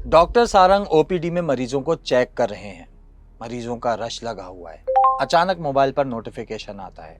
Doctor Sarang OPD में मरीजों को चेक कर रहे हैं। मरीजों का रश लगा हुआ है। अचानक मोबाइल पर नोटिफिकेशन आता है,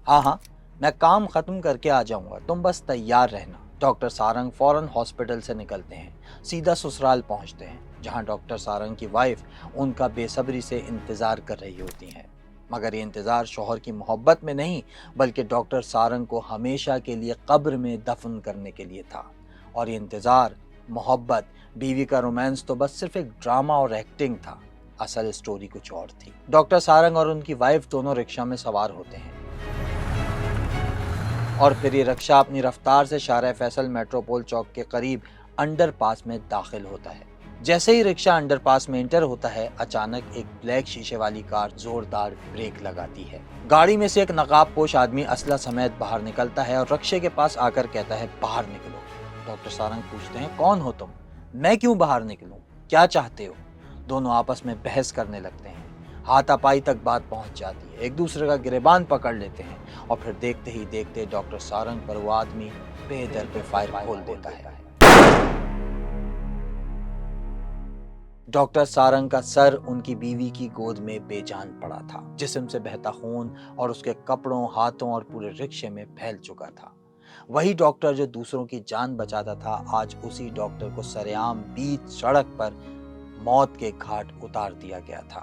हाँ हाँ मैं काम खत्म करके आ जाऊंगा, तुम बस तैयार रहना। डॉक्टर सारंग फौरन हॉस्पिटल से निकलते हैं, सीधा ससुराल पहुंचते हैं, जहां डॉक्टर सारंग की वाइफ उनका बेसब्री से इंतजार कर रही होती हैं। मगर ये इंतजार शौहर की मोहब्बत में नहीं, बल्कि डॉक्टर सारंग को हमेशा के लिए कब्र में दफन करने के लिए था। और ये इंतजार, मोहब्बत, बीवी का रोमांस तो बस सिर्फ एक ड्रामा और एक्टिंग था। असल स्टोरी कुछ और थी। डॉक्टर सारंग और उनकी वाइफ दोनों रिक्शा में सवार होते हैं और फिर ये रिक्शा अपनी रफ्तार से शाहरा फैसल मेट्रोपोल चौक के करीब अंडरपास में दाखिल होता है। जैसे ही रिक्शा अंडरपास में एंटर होता है, अचानक एक ब्लैक शीशे वाली कार जोरदार ब्रेक लगाती है। गाड़ी में से एक नकाबपोश आदमी असला समेत बाहर निकलता है और रिक्शे के पास आकर कहता है, बाहर निकलो। डॉक्टर सारंग पूछते हैं, कौन हो तुम? मैं क्यों बाहर निकलूं? क्या चाहते हो? दोनों आपस में बहस करने लगते हैं। हाथापाई तक बात पहुंच जाती है। एक दूसरे का गिरेबान पकड़ लेते हैं और फिर देखते ही देखते डॉक्टर सारंग पर वो आदमी बेदर पे फायर खोल देता है। डॉक्टर सारंग का सर उनकी बीवी की गोद में बेजान पड़ा था। जिस्म से बहता खून और उसके कपड़ों, हाथों और पूरे रिक्शे में फैल चुका था। वही डॉक्टर जो दूसरों की जान बचाता था, आज उसी डॉक्टर को सरेआम बीच सड़क पर मौत के घाट उतार दिया गया था।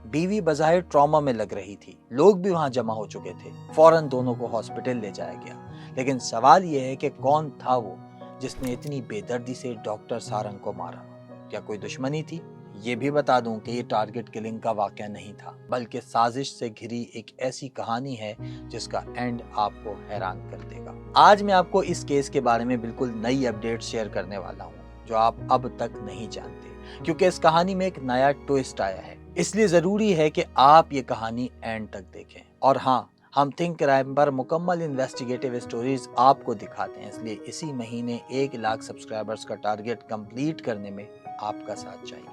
बीवी बज़ाहिर ट्रॉमा में लग रही थी। लोग भी वहां जमा हो चुके थे। फौरन दोनों को हॉस्पिटल ले जाया गया। लेकिन सवाल यह है कि कौन था वो जिसने इतनी बेदर्दी से डॉक्टर सारंग को मारा? क्या कोई दुश्मनी थी? ये भी बता दूं कि ये टारगेट किलिंग का वाकया नहीं था, बल्कि साजिश से घिरी एक ऐसी कहानी है जिसका एंड आपको हैरान कर देगा। आज मैं आपको इस केस के बारे में बिल्कुल नई अपडेट शेयर करने वाला हूँ जो आप अब तक नहीं जानते, क्योंकि इस कहानी में एक नया ट्विस्ट आया है। इसलिए जरूरी है कि आप ये कहानी एंड तक देखें। और हाँ, हम थिंक क्राइम पर मुकम्मल इन्वेस्टिगेटिव स्टोरीज आपको दिखाते हैं, इसलिए इसी महीने 1 लाख सब्सक्राइबर्स का टारगेट कंप्लीट करने में आपका साथ चाहिए।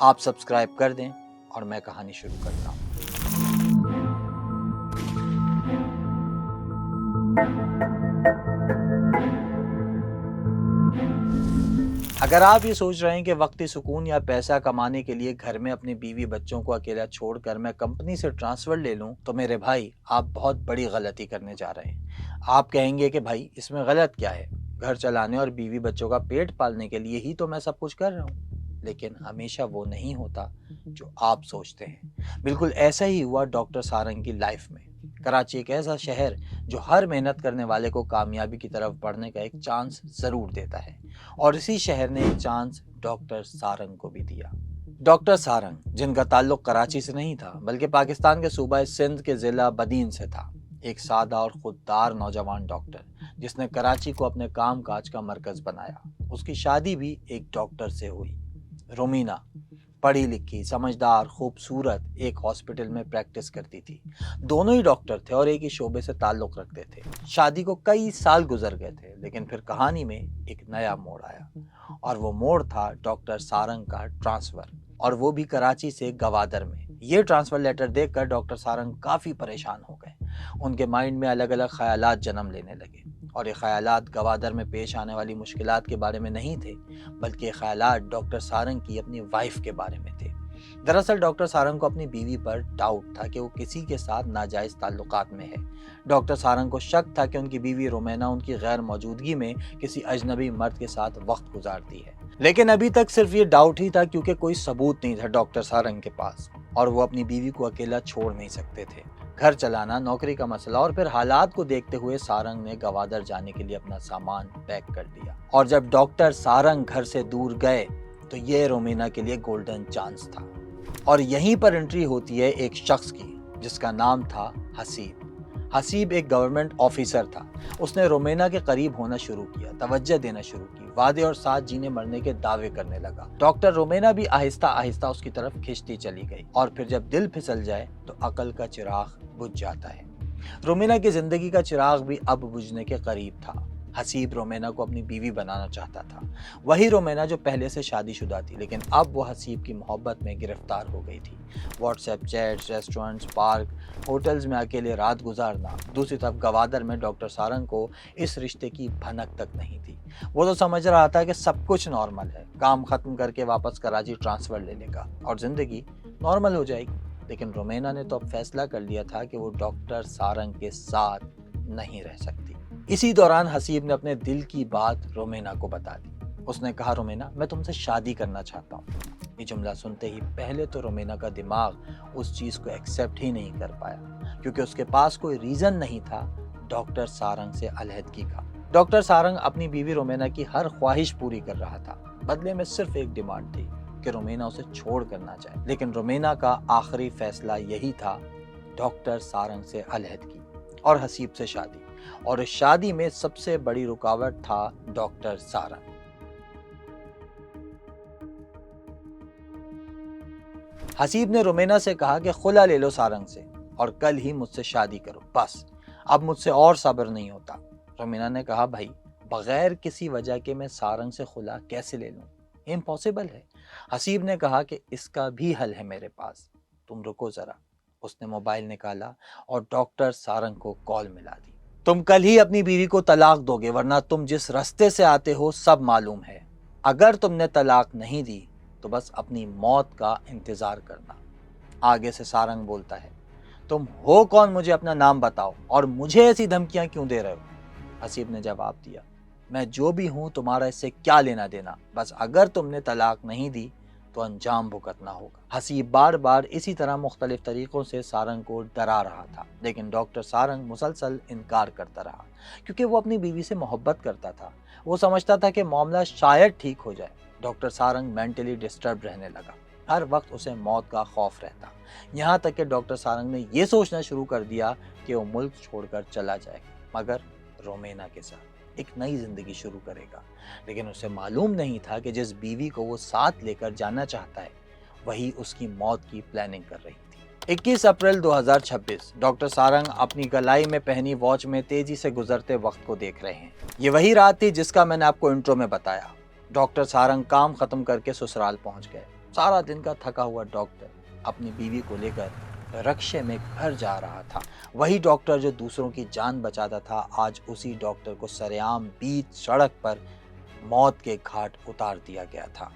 आप सब्सक्राइब कर दें और मैं कहानी शुरू करता हूँ। अगर आप ये सोच रहे हैं कि वक्ती सुकून या पैसा कमाने के लिए घर में अपनी बीवी बच्चों को अकेला छोड़कर मैं कंपनी से ट्रांसफर ले लूं, तो मेरे भाई आप बहुत बड़ी गलती करने जा रहे हैं। आप कहेंगे कि भाई इसमें गलत क्या है, घर चलाने और बीवी बच्चों का पेट पालने के लिए ही तो मैं सब कुछ कर रहा हूँ। लेकिन हमेशा वो नहीं होता जो आप सोचते हैं। बिल्कुल ऐसा ही हुआ डॉक्टर सारंग की लाइफ में। कराची एक ऐसा शहर जो हर मेहनत करने वाले को कामयाबी की तरफ बढ़ने का एक चांस जरूर देता है, और इसी शहर ने एक चांस डॉक्टर सारंग को भी दिया। डॉक्टर सारंग, जिनका ताल्लुक कराची से नहीं था बल्कि पाकिस्तान के सूबा सिंध के जिला बदीन से था, एक सादा और खुददार नौजवान डॉक्टर जिसने कराची को अपने काम काज का मरकज बनाया। उसकी शादी भी एक डॉक्टर से हुई। रोमीना पढ़ी लिखी, समझदार, खूबसूरत, एक हॉस्पिटल में प्रैक्टिस करती थी। दोनों ही डॉक्टर थे और एक ही शोबे से ताल्लुक रखते थे। शादी को कई साल गुजर गए थे, लेकिन फिर कहानी में एक नया मोड़ आया, और वो मोड़ था डॉक्टर सारंग का ट्रांसफर, और वो भी कराची से गवादर में। ये ट्रांसफर लेटर देखकर डॉक्टर सारंग काफी परेशान हो गए। उनके माइंड में अलग अलग ख्यालात जन्म लेने लगे, और ये ख्यालात गवादर में पेश आने वाली मुश्किलात के बारे में नहीं थे, बल्कि ये ख्यालात डॉक्टर सारंग की अपनी वाइफ के बारे में थे। दरअसल डॉक्टर सारंग को अपनी बीवी पर डाउट था कि वो किसी के साथ नाजायज ताल्लुकात में है। डॉक्टर सारंग को शक था कि उनकी बीवी रोमेना उनकी गैर मौजूदगी में किसी अजनबी मर्द के साथ वक्त गुजारती है। लेकिन अभी तक सिर्फ ये डाउट ही था, क्योंकि कोई सबूत नहीं था डॉक्टर सारंग के पास, और वो अपनी बीवी को अकेला छोड़ नहीं सकते थे। घर चलाना, नौकरी का मसला, और फिर हालात को देखते हुए सारंग ने गवादर जाने के लिए अपना सामान पैक कर दिया। और जब डॉक्टर सारंग घर से दूर गए तो ये रोमीना के लिए गोल्डन चांस था। और यहीं पर एंट्री होती है एक शख्स की जिसका नाम था हसीब। हसीब एक गवर्नमेंट ऑफिसर था। उसने रोमेना के करीब होना शुरू किया, तवज्जो देना शुरू की, वादे और साथ जीने मरने के दावे करने लगा। डॉक्टर रोमेना भी आहिस्ता आहिस्ता उसकी तरफ खिंचती चली गई, और फिर जब दिल फिसल जाए तो अकल का चिराग बुझ जाता है। रोमेना की जिंदगी का चिराग भी अब बुझने के करीब था। हसीब रोमेना को अपनी बीवी बनाना चाहता था। वही रोमेना जो पहले से शादीशुदा थी, लेकिन अब वो हसीब की मोहब्बत में गिरफ्तार हो गई थी। WhatsApp chats, restaurants, park, hotels में अकेले रात गुजारना। दूसरी तरफ गवादर में डॉक्टर सारंग को इस रिश्ते की भनक तक नहीं थी। वो तो समझ रहा था कि सब कुछ नॉर्मल है, काम खत्म करके वापस कराची ट्रांसफर ले लेगा और जिंदगी नॉर्मल हो जाएगी। लेकिन रोमेना ने तो अब फैसला कर लिया था कि वो डॉक्टर सारंग के साथ नहीं रह सकती। इसी दौरान हसीब ने अपने दिल की बात रोमेना को बता दी। उसने कहा, रोमेना, मैं तुमसे शादी करना चाहता हूँ। ये जुमला सुनते ही पहले तो रोमेना का दिमाग उस चीज को एक्सेप्ट ही नहीं कर पाया, क्योंकि उसके पास कोई रीजन नहीं था डॉक्टर सारंग से अलहदगी का। डॉक्टर सारंग अपनी बीवी रोमेना की हर ख्वाहिश पूरी कर रहा था। बदले में सिर्फ एक डिमांड थी कि रोमेना उसे छोड़ कर ना जाए। लेकिन रोमेना का आखिरी फैसला यही था, डॉक्टर सारंग से अलहदगी और हसीब से शादी। और इस शादी में सबसे बड़ी रुकावट था डॉक्टर सारंग। हसीब ने रोमेना से कहा कि खुला ले लो सारंग से और कल ही मुझसे शादी करो, बस अब मुझसे और सब्र नहीं होता। रोमेना ने कहा, भाई, बगैर किसी वजह के मैं सारंग से खुला कैसे ले लूं? इम्पॉसिबल है। हसीब ने कहा कि इसका भी हल है मेरे पास, तुम रुको जरा। उसने मोबाइल निकाला और डॉक्टर सारंग को कॉल मिला दी। तुम कल ही अपनी बीवी को तलाक दोगे, वरना तुम जिस रास्ते से आते हो सब मालूम है। अगर तुमने तलाक नहीं दी तो बस अपनी मौत का इंतजार करना। आगे से सारंग बोलता है, तुम हो कौन, मुझे अपना नाम बताओ और मुझे ऐसी धमकियां क्यों दे रहे हो? हसीब ने जवाब दिया, मैं जो भी हूं तुम्हारा इससे क्या लेना देना, बस अगर तुमने तलाक नहीं दी तो अंजाम भुगतना होगा। हसीब बार बार इसी तरह मुख्तलिफ तरीकों से सारंग को डरा रहा था, लेकिन डॉक्टर सारंग मुसलसल इनकार करता रहा, क्योंकि वो अपनी बीवी से मोहब्बत करता था। वो समझता था कि मामला शायद ठीक हो जाए। डॉक्टर सारंग मेंटली डिस्टर्ब रहने लगा। हर वक्त उसे मौत का खौफ रहता। यहाँ तक कि डॉक्टर सारंग ने यह सोचना शुरू कर दिया कि वो मुल्क छोड़कर चला जाएगा, मगर रोमेना के साथ एक नई जिंदगी शुरू करेगा। लेकिन उसे मालूम नहीं था कि जिस बीवी को वो साथ लेकर जाना चाहता है वही उसकी मौत की प्लानिंग कर रही थी। 21 अप्रैल 2026 डॉक्टर सारंग अपनी गलाई में पहनी वॉच में तेजी से गुजरते वक्त को देख रहे हैं। ये वही रात थी जिसका मैंने आपको इंट्रो में बताया। डॉक्टर सारंग काम खत्म करके ससुराल पहुंच गए। सारा दिन का थका हुआ डॉक्टर अपनी बीवी को लेकर रक्शे में घर जा रहा था। वही डॉक्टर जो दूसरों की जान बचाता था, आज उसी डॉक्टर को सरेआम बीच सड़क पर मौत के घाट उतार दिया गया था।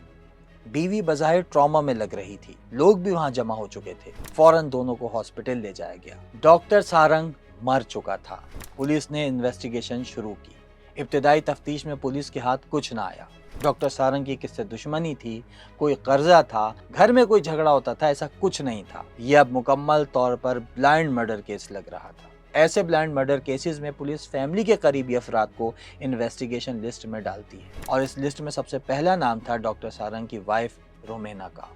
बीवी बज़ाहिर ट्रॉमा में लग रही थी, लोग भी वहां जमा हो चुके थे। फौरन दोनों को हॉस्पिटल ले जाया गया। डॉक्टर सारंग मर चुका था। पुलिस ने इन्वेस्टिगेशन शुरू की। इब्तिदाई तफ्तीश में पुलिस के हाथ कुछ ना आया। डॉक्टर सारंग की किससे दुश्मनी थी, कोई कर्जा था, घर में कोई झगड़ा होता था, ऐसा कुछ नहीं था। यह अब मुकम्मल तौर पर ब्लाइंड मर्डर केस लग रहा था। ऐसे ब्लाइंड मर्डर केसेस में पुलिस फैमिली के करीबी अफराद को इन्वेस्टिगेशन लिस्ट में डालती है, और इस लिस्ट में सबसे पहला नाम था डॉक्टर सारंग की वाइफ रोमेना का।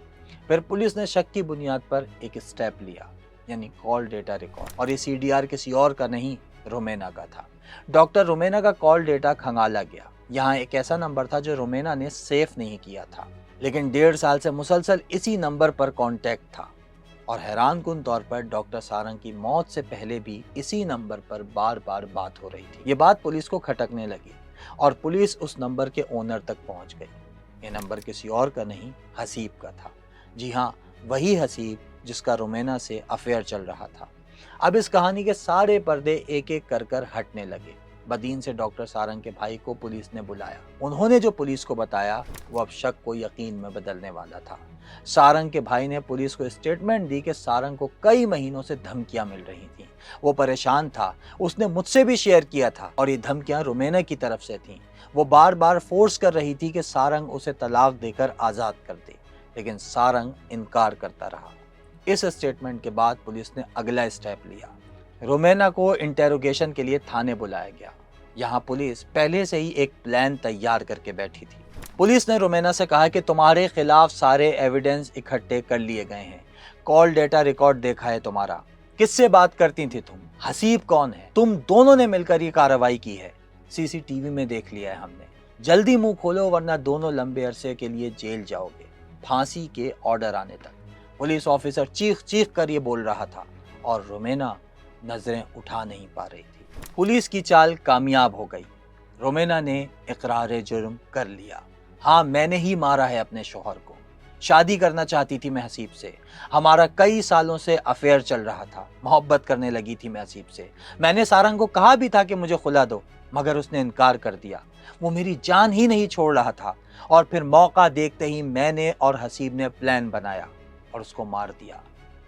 फिर पुलिस ने शक की बुनियाद पर एक स्टेप लिया, यानी कॉल डेटा रिकॉर्ड, और ये CDR किसी और का नहीं, रोमेना का था। डॉक्टर रोमेना का कॉल डेटा खंगाला गया। यहाँ एक ऐसा नंबर था जो रोमेना ने सेफ नहीं किया था, लेकिन 1.5 साल से मुसलसल इसी नंबर पर कांटेक्ट था। और हैरान कुन तौर पर डॉक्टर सारंग की मौत से पहले भी इसी नंबर पर बार बार बात हो रही थी। ये बात पुलिस को खटकने लगी और पुलिस उस नंबर के ओनर तक पहुंच गई। ये नंबर किसी और का नहीं, हसीब का था। जी हाँ, वही हसीब जिसका रोमेना से अफेयर चल रहा था। अब इस कहानी के सारे पर्दे एक एक कर हटने लगे। बदीन से डॉक्टर सारंग के भाई को पुलिस ने बुलाया। उन्होंने जो पुलिस को बताया वो अब शक को यकीन में बदलने वाला था। सारंग के भाई ने पुलिस को स्टेटमेंट दी कि सारंग को कई महीनों से धमकियां मिल रही थीं। वो परेशान था, उसने मुझसे भी शेयर किया था, और ये धमकियां रोमेना की तरफ से थीं। वो बार बार फोर्स कर रही थी कि सारंग उसे तलाक देकर आज़ाद कर दे, लेकिन सारंग इनकार करता रहा। इस स्टेटमेंट के बाद पुलिस ने अगला स्टेप लिया। रोमेना को इंटेरोगेशन के लिए थाने बुलाया गया। यहाँ पुलिस पहले से ही एक प्लान तैयार करके बैठी थी। पुलिस ने रोमेना से कहा कि तुम्हारे खिलाफ सारे एविडेंस इकट्ठे कर लिए गए हैं, कॉल डेटा रिकॉर्ड देखा है तुम्हारा, किससे बात करती थी तुम, हसीब कौन है, तुम दोनों ने मिलकर ये कार्रवाई की है, CCTV में देख लिया है हमने, जल्दी मुंह खोलो वरना दोनों लंबे अरसे के लिए जेल जाओगे, फांसी के ऑर्डर आने तक। पुलिस ऑफिसर चीख चीख कर ये बोल रहा था और रोमेना नजरें उठा नहीं पा रही थी। पुलिस की चाल कामयाब हो गई। रोमेना ने इकरार जुर्म कर लिया। हाँ, मैंने ही मारा है अपने शौहर को। शादी करना चाहती थी मैं हसीब से। हमारा कई सालों से अफेयर चल रहा था। मोहब्बत करने लगी थी मैं हसीब से। मैंने सारंग को कहा भी था कि मुझे खुला दो, मगर उसने इनकार कर दिया। वो मेरी जान ही नहीं छोड़ रहा था और फिर मौका देखते ही मैंने और हसीब ने प्लान बनाया और उसको मार दिया।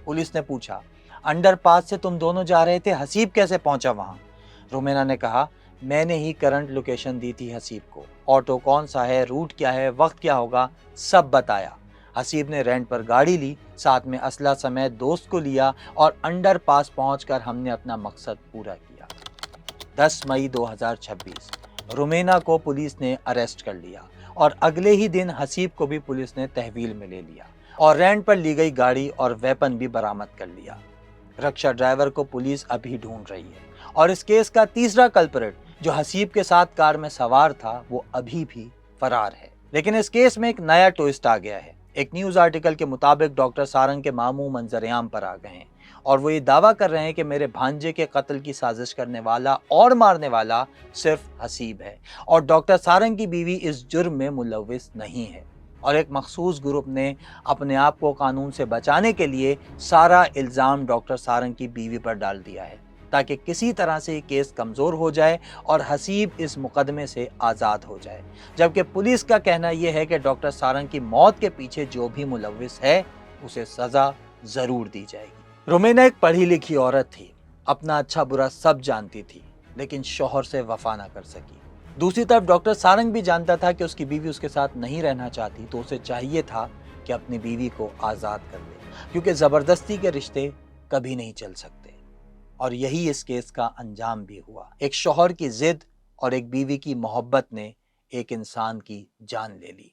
पुलिस ने पूछा, अंडरपास से तुम दोनों जा रहे थे, हसीब कैसे पहुंचा वहां? रोमेना ने कहा, मैंने ही करंट लोकेशन दी थी हसीब को। ऑटो कौन सा है, रूट क्या है, वक्त क्या होगा, सब बताया। हसीब ने रेंट पर गाड़ी ली, साथ में असला समेत दोस्त को लिया और अंडरपास पहुंचकर हमने अपना मकसद पूरा किया। 10 मई 2026 रोमेना को पुलिस ने अरेस्ट कर लिया और अगले ही दिन हसीब को भी पुलिस ने तहवील में ले लिया और रेंट पर ली गई गाड़ी और वेपन भी बरामद कर लिया। रक्षा ड्राइवर को पुलिस अभी ढूंढ रही है और इस केस का तीसरा कल्प्रिट जो हसीब के साथ कार में सवार था वो अभी भी फरार है। लेकिन इस केस में एक नया ट्विस्ट आ गया है। एक न्यूज आर्टिकल के मुताबिक डॉक्टर सारंग के मामू मंजरेआम पर आ गए हैं और वो ये दावा कर रहे हैं कि मेरे भांजे के कत्ल की साजिश करने वाला और मारने वाला सिर्फ हसीब है और डॉक्टर सारंग की बीवी इस जुर्म में मुलव्विस नहीं है। और एक मखसूस ग्रुप ने अपने आप को कानून से बचाने के लिए सारा इल्ज़ाम डॉक्टर सारंग की बीवी पर डाल दिया है ताकि किसी तरह से ये केस कमज़ोर हो जाए और हसीब इस मुकदमे से आज़ाद हो जाए। जबकि पुलिस का कहना यह है कि डॉक्टर सारंग की मौत के पीछे जो भी मुलव्विस है उसे सज़ा ज़रूर दी जाएगी। रोमेना एक पढ़ी लिखी औरत थी, अपना अच्छा बुरा सब जानती थी, लेकिन शौहर से वफा ना कर सकी। दूसरी तरफ डॉक्टर सारंग भी जानता था कि उसकी बीवी उसके साथ नहीं रहना चाहती, तो उसे चाहिए था कि अपनी बीवी को आज़ाद कर ले, क्योंकि ज़बरदस्ती के रिश्ते कभी नहीं चल सकते। और यही इस केस का अंजाम भी हुआ। एक शौहर की जिद और एक बीवी की मोहब्बत ने एक इंसान की जान ले ली।